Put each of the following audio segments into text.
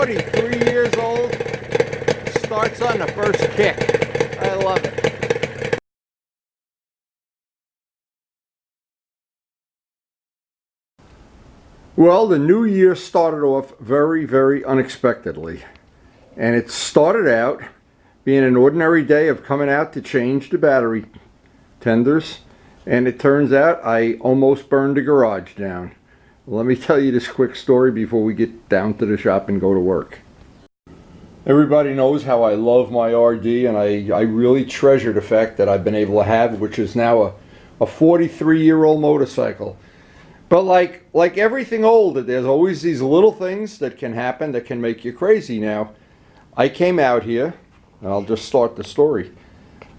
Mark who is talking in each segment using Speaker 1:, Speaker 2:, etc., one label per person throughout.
Speaker 1: 43 years old, starts on the first kick. I love it. Well, the new year started off very, very unexpectedly. And it started out being an ordinary day of coming out to change the battery tenders. And it turns out I almost burned the garage down. Let me tell you this quick story before we get down to the shop and go to work. Everybody knows how I love my RD, and I really treasure the fact that I've been able to have, which is now a 43-year-old motorcycle. But like everything old, there's always these little things that can happen that can make you crazy. Now, I came out here, and I'll just start the story.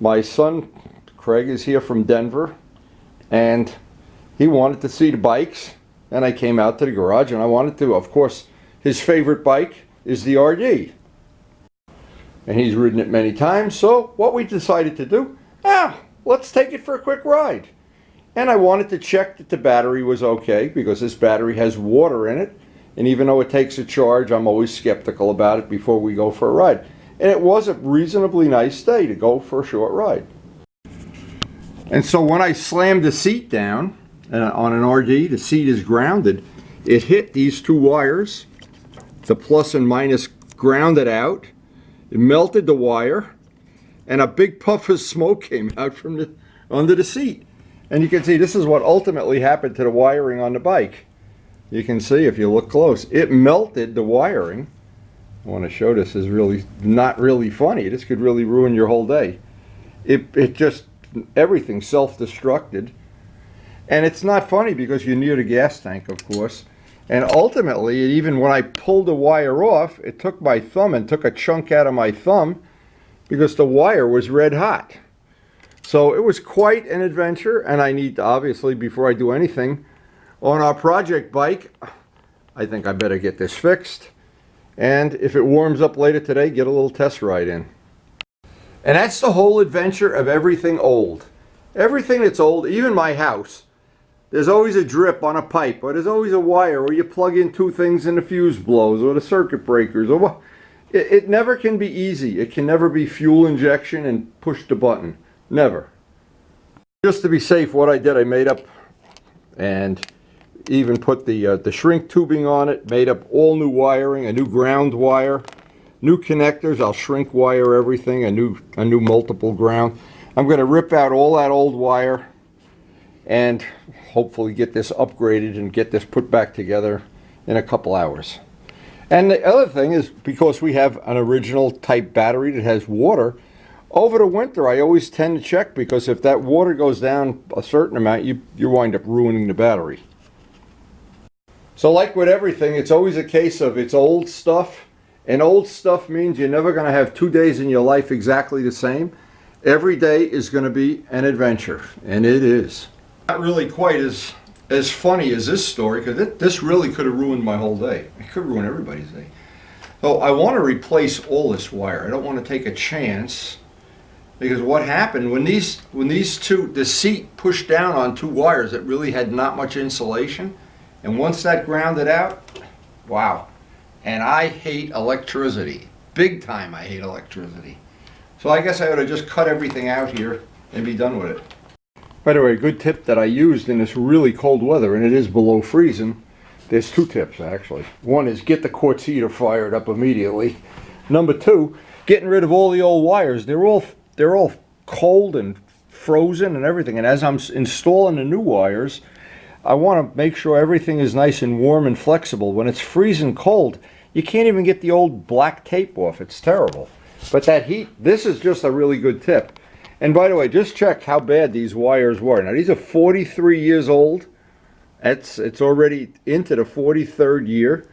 Speaker 1: My son, Craig, is here from Denver, and he wanted to see the bikes, and I came out to the garage, and I wanted to, of course, his favorite bike is the RD. And he's ridden it many times, so what we decided to do, let's take it for a quick ride. And I wanted to check that the battery was okay, because this battery has water in it, and even though it takes a charge, I'm always skeptical about it before we go for a ride. And it was a reasonably nice day to go for a short ride. And so when I slammed the seat down on an RD, the seat is grounded, it hit these two wires, the plus and minus grounded out, it melted the wire, and a big puff of smoke came out from under the seat. And you can see this is what ultimately happened to the wiring on the bike. You can see if you look close, it melted the wiring. I want to show this is really not really funny. This could really ruin your whole day. It just, everything self-destructed. And it's not funny because you're near the gas tank, of course. And ultimately, even when I pulled the wire off, it took my thumb and took a chunk out of my thumb because the wire was red hot. So it was quite an adventure, and I need to, obviously, before I do anything, on our project bike, I think I better get this fixed. And if it warms up later today, get a little test ride in. And that's the whole adventure of everything old. Everything that's old, even my house, there's always a drip on a pipe, or there's always a wire, or you plug in two things and the fuse blows, or the circuit breakers, or what. It never can be easy. It can never be fuel injection and push the button. Never. Just to be safe, what I did, I made up and even put the shrink tubing on it, made up all new wiring, a new ground wire, new connectors. I'll shrink wire everything, a new multiple ground. I'm going to rip out all that old wire and hopefully get this upgraded and get this put back together in a couple hours. And the other thing is, because we have an original type battery that has water, over the winter I always tend to check, because if that water goes down a certain amount, you wind up ruining the battery. So like with everything, it's always a case of it's old stuff, and old stuff means you're never going to have 2 days in your life exactly the same. Every day is going to be an adventure, and it is. Not really quite as funny as this story, because this really could have ruined my whole day. It could ruin everybody's day. So I want to replace all this wire. I don't want to take a chance, because what happened when the seat pushed down on two wires that really had not much insulation, and once that grounded out, wow. And I hate electricity. Big time I hate electricity. So I guess I ought to just cut everything out here and be done with it. By the way, a good tip that I used in this really cold weather, and it is below freezing, there's two tips actually. One is get the quartz heater fired up immediately. Number two, getting rid of all the old wires. They're all cold and frozen and everything. And as I'm installing the new wires, I want to make sure everything is nice and warm and flexible. When it's freezing cold, you can't even get the old black tape off. It's terrible. But that heat, this is just a really good tip. And by the way, just check how bad these wires were. Now these are 43 years old. It's already into the 43rd year.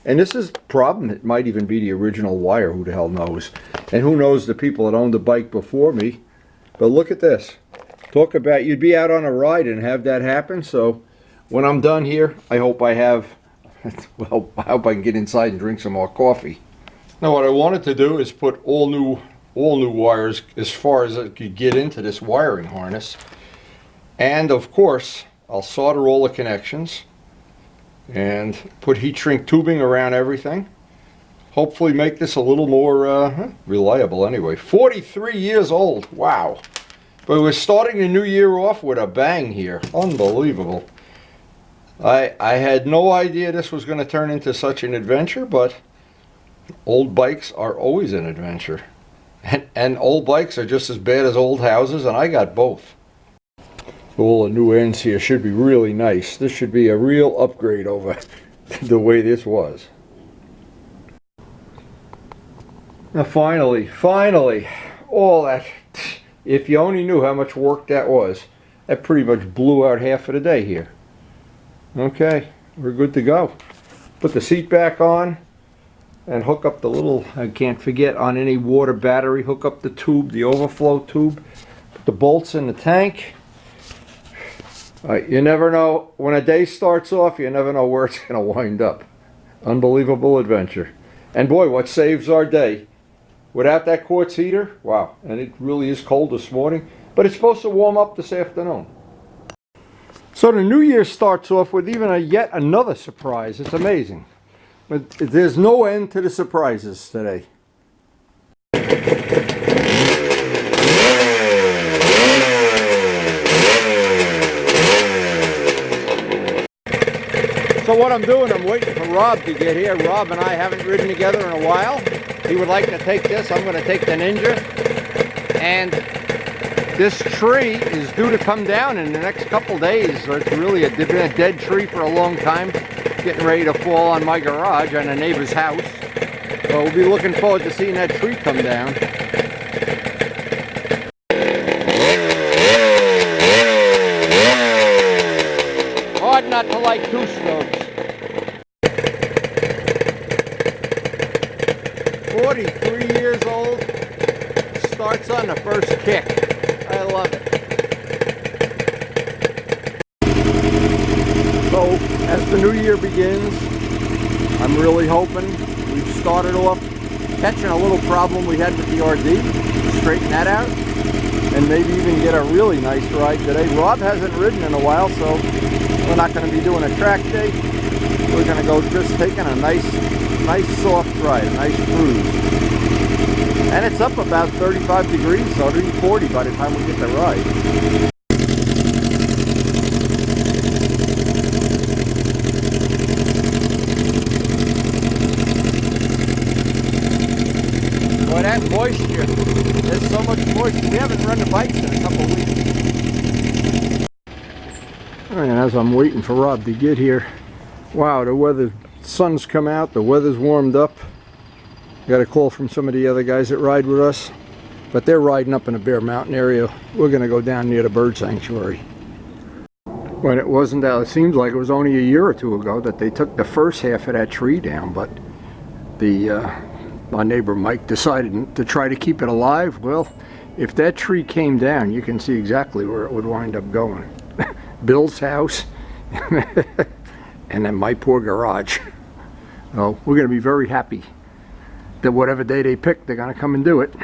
Speaker 1: And this is a problem. It might even be the original wire. Who the hell knows? And who knows the people that owned the bike before me. But look at this. Talk about, you'd be out on a ride and have that happen. So when I'm done here, I hope I have, well, I hope I can get inside and drink some more coffee. Now what I wanted to do is put all new wires as far as I could get into this wiring harness. And of course, I'll solder all the connections and put heat shrink tubing around everything. hopefully make this a little more reliable anyway. 43 years old. Wow. But we're starting the new year off with a bang here. Unbelievable. I had no idea this was going to turn into such an adventure, but old bikes are always an adventure. And old bikes are just as bad as old houses, and I got both. All the new ends here should be really nice. This should be a real upgrade over the way this was. Now finally, all that, if you only knew how much work that was, that pretty much blew out half of the day here. Okay, we're good to go. Put the seat back on and hook up the little, I can't forget, on any water battery, hook up the tube, the overflow tube, put the bolts in the tank. You never know, when a day starts off, you never know where it's going to wind up. Unbelievable adventure. And boy, what saves our day. Without that quartz heater, wow, and it really is cold this morning, but it's supposed to warm up this afternoon. So the new year starts off with even yet another surprise. It's amazing. But there's no end to the surprises today. So what I'm doing, I'm waiting for Rob to get here. Rob and I haven't ridden together in a while. He would like to take this. I'm going to take the Ninja. And this tree is due to come down in the next couple days. So it's really been a dead tree for a long time, getting ready to fall on my garage on a neighbor's house. So we'll be looking forward to seeing that tree come down. Hard not to like two-strokes. 43 years old, starts on the first kick. I love it. So, as the new year begins, I'm really hoping we've started off catching a little problem we had with the RD, straighten that out, and maybe even get a really nice ride today. Rob hasn't ridden in a while, so we're not going to be doing a track day. We're going to go just taking a nice soft ride, a nice cruise. And it's up about 35 degrees, so it'll be 40 by the time we get the ride. Boy, that moisture, there's so much moisture. We haven't run the bikes in a couple of weeks. And as I'm waiting for Rob to get here, wow, the sun's come out, the weather's warmed up. Got a call from some of the other guys that ride with us, but they're riding up in the Bear Mountain area. We're going to go down near the bird sanctuary. When it wasn't that, it seems like it was only a year or two ago that they took the first half of that tree down, but my neighbor Mike decided to try to keep it alive. Well, if that tree came down, you can see exactly where it would wind up going. Bill's house, and then my poor garage. So we're going to be very happy that whatever day they pick, they're going to come and do it.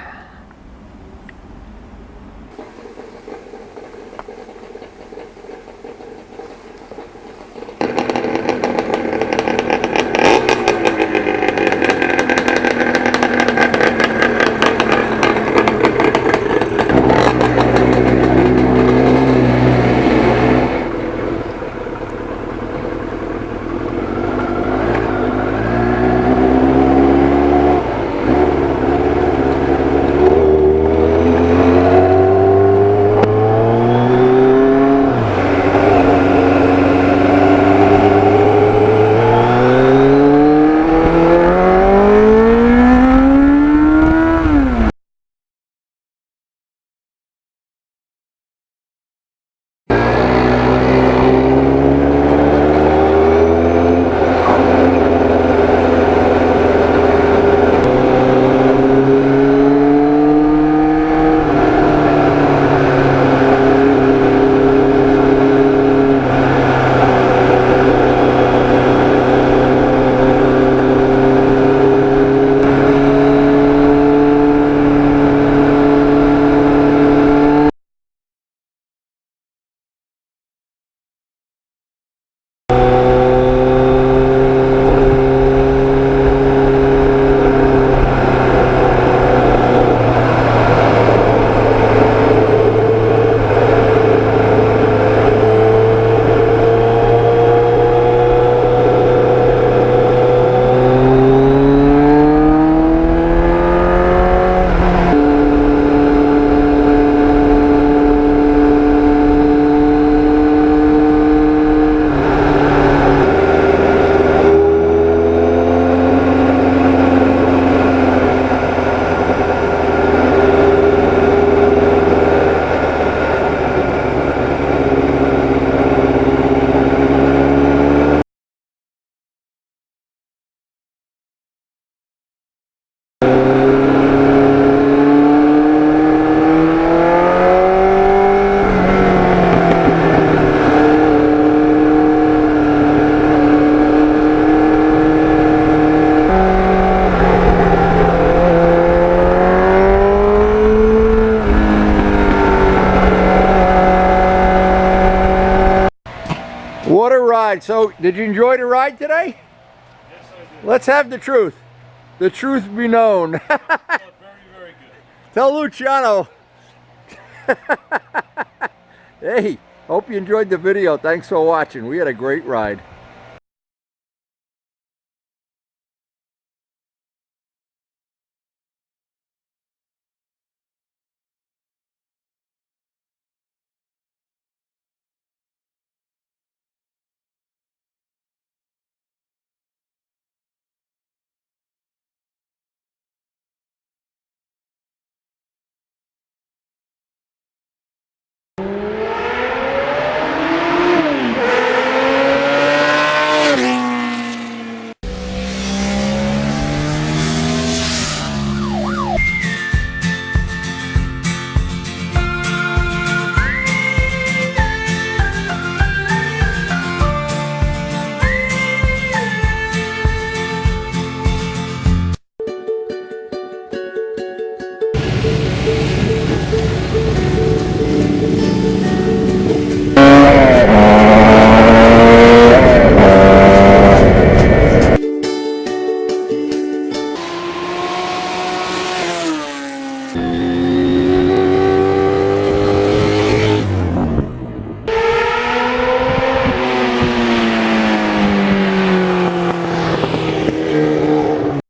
Speaker 1: ride. So, did you enjoy the ride today?
Speaker 2: Yes, I did.
Speaker 1: Let's have the truth. The truth be known.
Speaker 2: Very, very good.
Speaker 1: Tell Luciano. Hey, hope you enjoyed the video. Thanks for watching. We had a great ride.